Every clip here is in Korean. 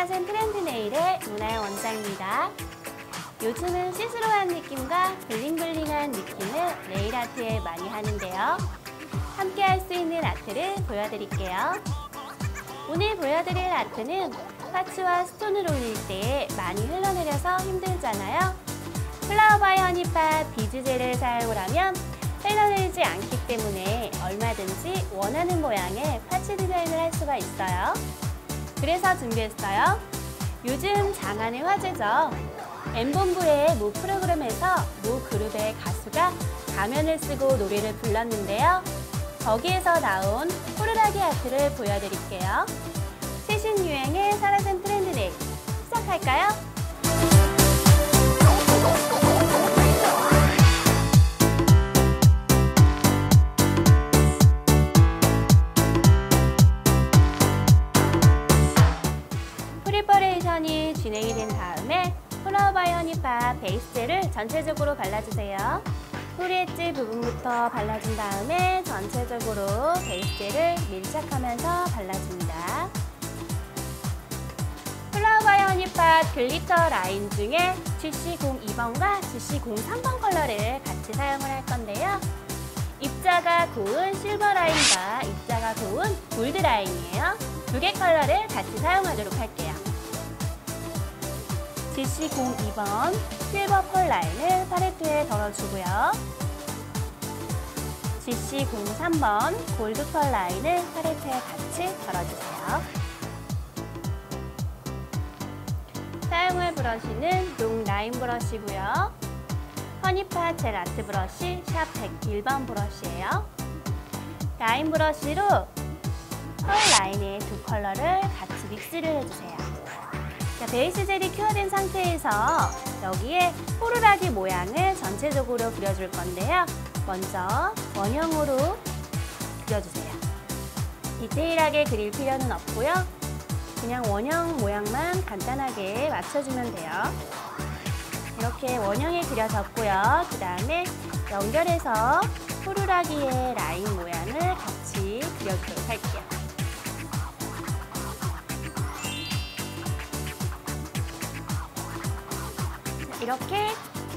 사라젠 트렌드 네일의 문화의 원장입니다. 요즘은 시스루한 느낌과 블링블링한 느낌을 네일 아트에 많이 하는데요. 함께 할 수 있는 아트를 보여드릴게요. 오늘 보여드릴 아트는 파츠와 스톤을 올릴 때 많이 흘러내려서 힘들잖아요. 플라워 바이 허니팟 비즈젤을 사용을 하면 흘러내리지 않기 때문에 얼마든지 원하는 모양의 파츠 디자인을 할 수가 있어요. 그래서 준비했어요. 요즘 장안의 화제죠. M본부의 모 프로그램에서 모 그룹의 가수가 가면을 쓰고 노래를 불렀는데요. 거기에서 나온 호루라기 아트를 보여드릴게요. 최신 유행의 사라진 트렌드 네일 시작할까요? 프리퍼레이션이 진행이 된 다음에 플라워 바이 허니팟 베이스젤을 전체적으로 발라주세요. 뿌리 엣지 부분부터 발라준 다음에 전체적으로 베이스젤을 밀착하면서 발라줍니다. 플라워 바이 허니팟 글리터 라인 중에 GC02번과 GC03번 컬러를 같이 사용을 할 건데요. 입자가 고운 실버 라인과 입자가 고운 골드 라인이에요. 두 개 컬러를 같이 사용하도록 할게요. GC02번 실버 펄 라인을 팔레트에 덜어주고요. GC03번 골드 펄 라인을 팔레트에 같이 덜어주세요. 사용할 브러쉬는 롱 라인 브러쉬고요. 허니팟 젤 아트 브러쉬 샵 101번 브러쉬예요. 라인 브러쉬로 펄 라인의 두 컬러를 같이 믹스를 해주세요. 자, 베이스 젤이 큐어된 상태에서 여기에 호루라기 모양을 전체적으로 그려줄 건데요. 먼저 원형으로 그려주세요. 디테일하게 그릴 필요는 없고요. 그냥 원형 모양만 간단하게 맞춰주면 돼요. 이렇게 원형이 그려졌고요. 그 다음에 연결해서 호루라기의 라인 모양을 같이 그려주도록 할게요. 이렇게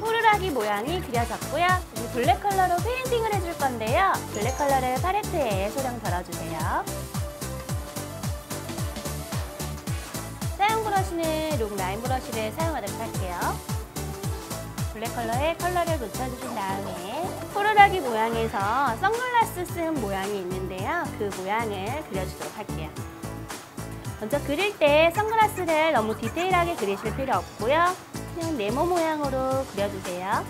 호루라기 모양이 그려졌고요. 이제 블랙 컬러로 페인팅을 해줄 건데요. 블랙 컬러를 팔레트에 소량 덜어주세요. 사용 브러쉬는 롱 라인 브러쉬를 사용하도록 할게요. 블랙 컬러에 컬러를 묻혀주신 다음에 호루라기 모양에서 선글라스 쓴 모양이 있는데요. 그 모양을 그려주도록 할게요. 먼저 그릴 때 선글라스를 너무 디테일하게 그리실 필요 없고요. 그냥 네모 모양으로 그려주세요.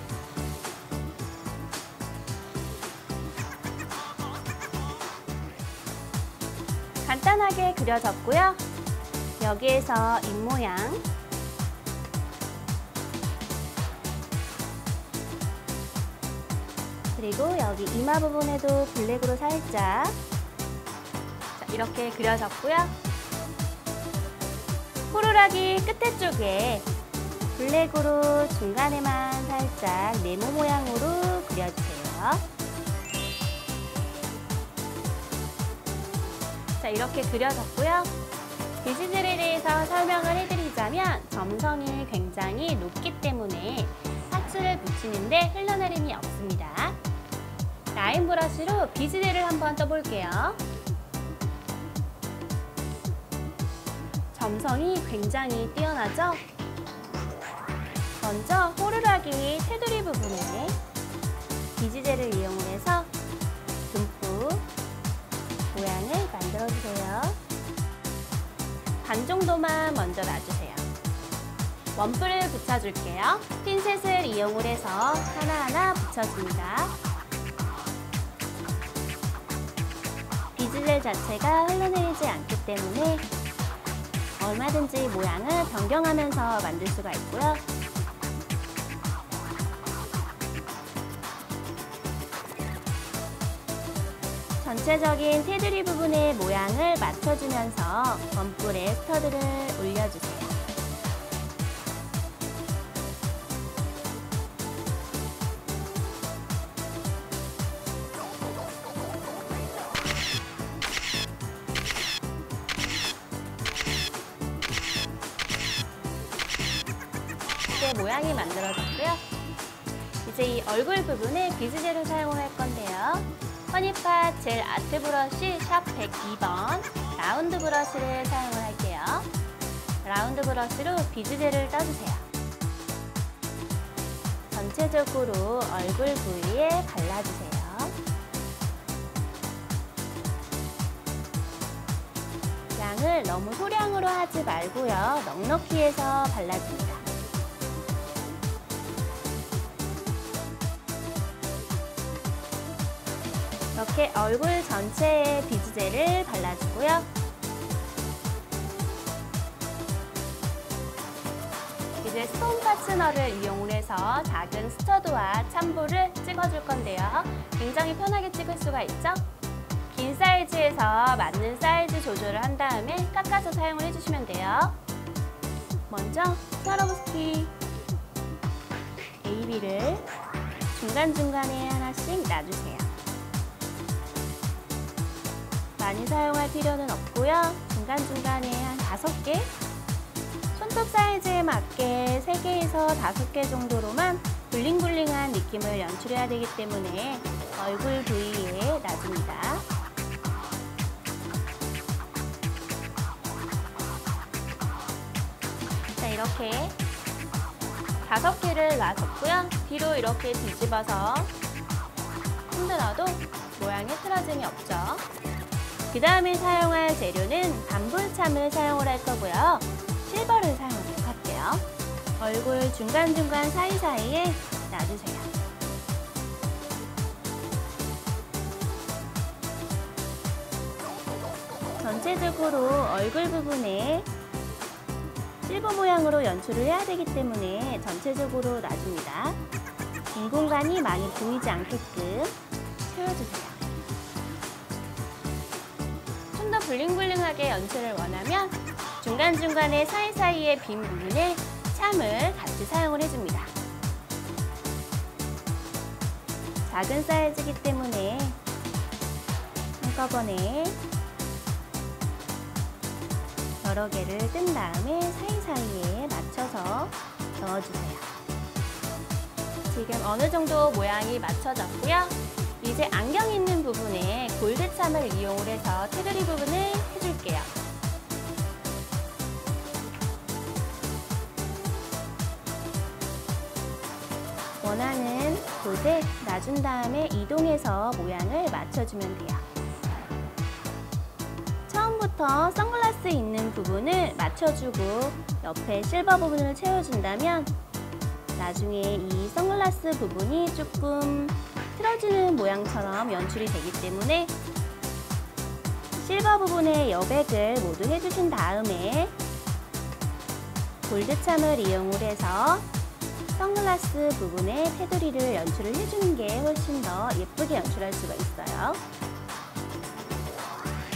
간단하게 그려졌고요. 여기에서 입모양, 그리고 여기 이마 부분에도 블랙으로 살짝 이렇게 그려졌고요. 호루라기 끝에 쪽에 블랙으로 중간에만 살짝 네모 모양으로 그려주세요. 자, 이렇게 그려졌고요. 비즈젤에 대해서 설명을 해드리자면 점성이 굉장히 높기 때문에 파츠를 붙이는데 흘러내림이 없습니다. 라인 브러쉬로 비즈젤을 한번 떠볼게요. 점성이 굉장히 뛰어나죠? 먼저 호루라기 테두리 부분에 비즈젤을 이용해서 듬뿍 모양을 만들어주세요. 반 정도만 먼저 놔주세요. 원뿔을 붙여줄게요. 핀셋을 이용을 해서 하나하나 붙여줍니다. 비즈젤 자체가 흘러내리지 않기 때문에 얼마든지 모양을 변경하면서 만들 수가 있고요. 전체적인 테두리 부분의 모양을 맞춰주면서 원뿔에 스터드를 올려주세요. 모양이 만들어졌고요. 이제 이 얼굴 부분에 비즈젤을 사용을 할 건데요. 허니팟 젤 아트 브러쉬 샵 102번 라운드 브러쉬를 사용을 할게요. 라운드 브러쉬로 비즈젤을 떠주세요. 전체적으로 얼굴 부위에 발라주세요. 양을 너무 소량으로 하지 말고요. 넉넉히 해서 발라줍니다. 이렇게 얼굴 전체에 비즈젤을 발라주고요. 이제 스톤 파츠너를 이용해서 작은 스터드와 참보를 찍어줄 건데요. 굉장히 편하게 찍을 수가 있죠? 긴 사이즈에서 맞는 사이즈 조절을 한 다음에 깎아서 사용을 해주시면 돼요. 먼저 스와로브스키 AB를 중간중간에 하나씩 놔주세요. 많이 사용할 필요는 없고요. 중간중간에 한 5개, 손톱 사이즈에 맞게 3개에서 5개 정도로만 블링블링한 느낌을 연출해야 되기 때문에 얼굴 부위에 놔줍니다. 자, 이렇게 5개를 놔줬고요. 뒤로 이렇게 뒤집어서 흔들어도 모양에 틀어짐이 없죠. 그 다음에 사용할 재료는 반불참을 사용을 할 거고요. 실버를 사용하도록 할게요. 얼굴 중간중간 사이사이에 놔주세요. 전체적으로 얼굴 부분에 실버 모양으로 연출을 해야 되기 때문에 전체적으로 놔줍니다. 빈 공간이 많이 보이지 않게끔 채워주세요. 좀 더 블링블링하게 연출을 원하면 중간중간에 사이사이의 빈 부분에 참을 같이 사용을 해줍니다. 작은 사이즈이기 때문에 한꺼번에 여러 개를 뜬 다음에 사이사이에 맞춰서 넣어주세요. 지금 어느 정도 모양이 맞춰졌고요. 이제 안경 있는 부분에 골드참을 이용을 해서 테두리 부분을 해줄게요. 원하는 곳에 놔준 다음에 이동해서 모양을 맞춰주면 돼요. 처음부터 선글라스 있는 부분을 맞춰주고 옆에 실버 부분을 채워준다면 나중에 이 선글라스 부분이 조금 틀어지는 모양처럼 연출이 되기 때문에 실버 부분에 여백을 모두 해주신 다음에 골드참을 이용을 해서 선글라스 부분에 테두리를 연출을 해주는 게 훨씬 더 예쁘게 연출할 수가 있어요.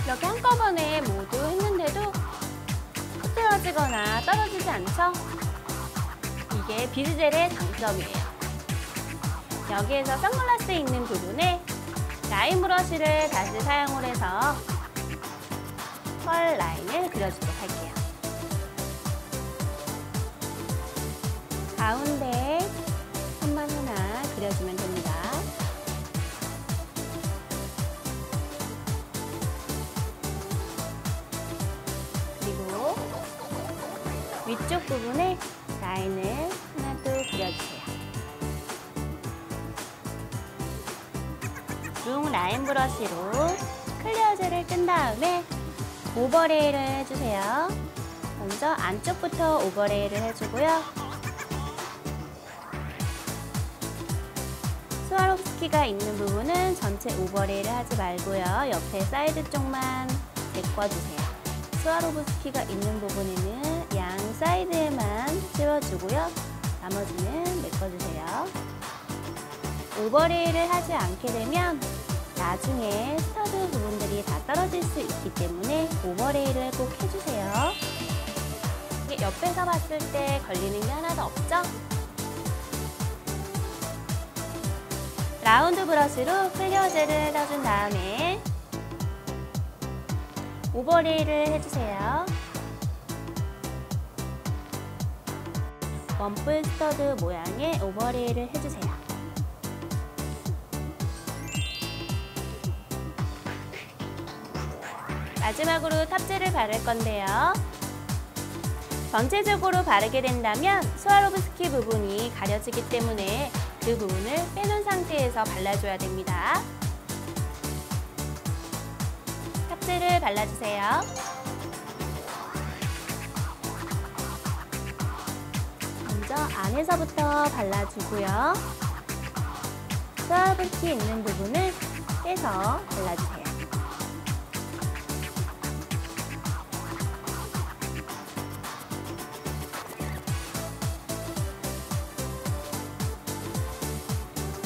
이렇게 한꺼번에 모두 했는데도 흐트러지거나 떨어지지 않죠? 이게 비즈젤의 장점이에요. 여기에서 선글라스 있는 부분에 라인 브러쉬를 다시 사용을 해서 펄 라인을 그려주도록 할게요. 가운데 선만 하나 그려주면 됩니다. 그리고 위쪽 부분에 라인을 하나 또 그려주세요. 중 라인 브러쉬로 클리어 젤을 뜬 다음에 오버레이를 해주세요. 먼저 안쪽부터 오버레이를 해주고요. 스와로브스키가 있는 부분은 전체 오버레이를 하지 말고요. 옆에 사이드 쪽만 메꿔주세요. 스와로브스키가 있는 부분에는 양 사이드에만 채워주고요. 나머지는 메꿔주세요. 오버레이를 하지 않게 되면 나중에 스터드 부분들이 다 떨어질 수 있기 때문에 오버레이를 꼭 해주세요. 이게 옆에서 봤을 때 걸리는 게 하나도 없죠? 라운드 브러쉬로 클리어 젤을 떠준 다음에 오버레이를 해주세요. 원뿔 스터드 모양의 오버레이를 해주세요. 마지막으로 탑재를 바를 건데요. 전체적으로 바르게 된다면 스와로브스키 부분이 가려지기 때문에 그 부분을 빼놓은 상태에서 발라줘야 됩니다. 탑재를 발라주세요. 먼저 안에서부터 발라주고요. 스와로브스키 있는 부분을 빼서 발라주세요.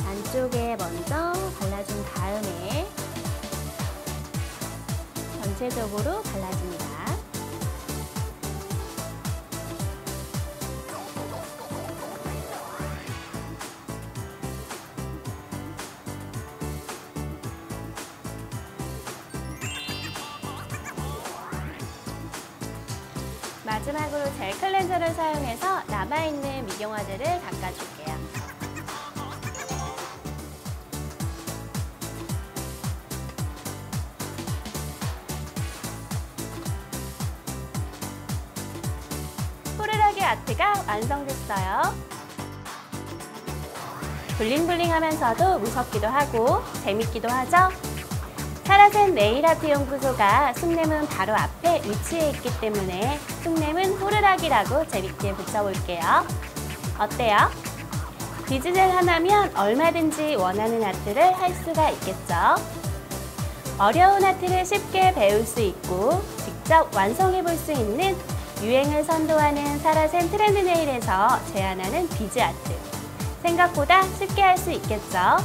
안쪽에 먼저 발라준 다음에 전체적으로 발라줍니다. 마지막으로 젤 클렌저를 사용해서 남아있는 미경화제를 닦아줄게요. 호루라기 아트가 완성됐어요. 블링블링하면서도 무섭기도 하고 재밌기도 하죠? 사라센 네일아트 연구소가 숭례문 바로 앞에 위치해 있기 때문에 숭례문 호루라기라고 재밌게 붙여볼게요. 어때요? 비즈젤 하나면 얼마든지 원하는 아트를 할 수가 있겠죠? 어려운 아트를 쉽게 배울 수 있고 직접 완성해 볼 수 있는 유행을 선도하는 사라센 트렌드 네일에서 제안하는 비즈 아트. 생각보다 쉽게 할 수 있겠죠?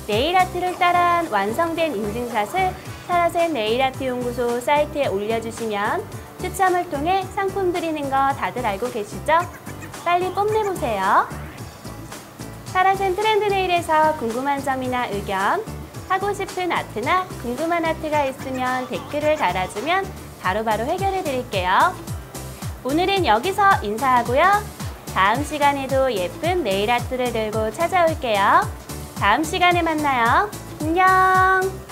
네일 아트를 따라한 완성된 인증샷을 사라센 네일아트 연구소 사이트에 올려주시면 추첨을 통해 상품 드리는 거 다들 알고 계시죠? 빨리 뽐내보세요. 사라센 트렌드 네일에서 궁금한 점이나 의견, 하고 싶은 아트나 궁금한 아트가 있으면 댓글을 달아주면 바로바로 해결해 드릴게요. 오늘은 여기서 인사하고요. 다음 시간에도 예쁜 네일 아트를 들고 찾아올게요. 다음 시간에 만나요. 안녕!